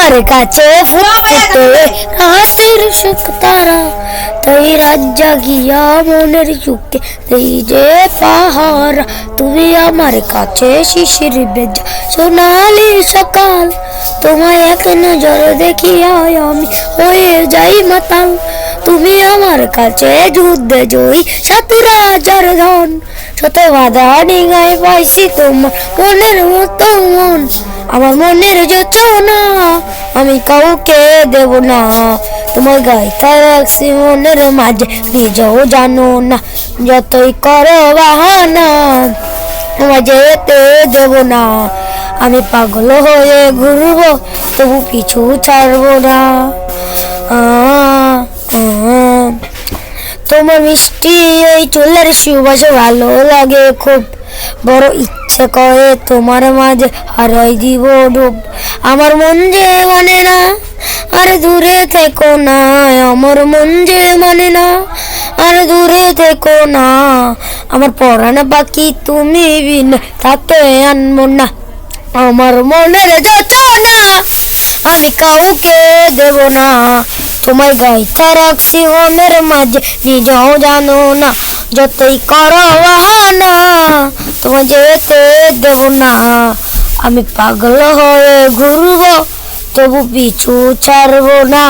আমার কাছে ফুটফুটে রাতের সুখ তারা, তাই রাত জাগিয়া মনের সুখে এই যে পাহারা। তুমি আমার কাছে শিশির ভেজা সোনালি সকাল, তোমায় এক নজর দেখিয়া আমি হয়ে যাই মাতাল। তুমি আমার কাছে যুদ্ধে জয়ী ৭০০০০ ধন, শত বাধা ডিঙায় পাইছি তোমার মনের মতো মন। আমার মনের যোচনা আমি কাউকে দেব না, তোমার গাইতে রাখছি মনের মাঝে নিজেও জানো না। যতই করো বাহানা তোমায় যেতে দেব না, আমি পাগল হয়ে ঘুরবো তবু পিছু ছাড়বো না। তোমার মিষ্টি ওই চুলের সুবাস ভালো লাগে খুব, বড় ইচ্ছে করে তোমার মাঝে হারাই দিব ডুব। আমার মন যে মানে না আর দূরে থেকো না, আমার মন যে মানে না আর দূরে থেকো না। আমার পরাণ পাখি তুমি বিন তাকে আনবো না, আমার মনের যোচনা আমি কাউকে দেব না। তোমায় গাইতে রাখছি মনের মাঝে নিজেও জানো না, যতই করো বাহানা তোমায় যেতে দেব না। আমি পাগল হয়ে ঘুরবো তবু পিছু ছাড়বো না।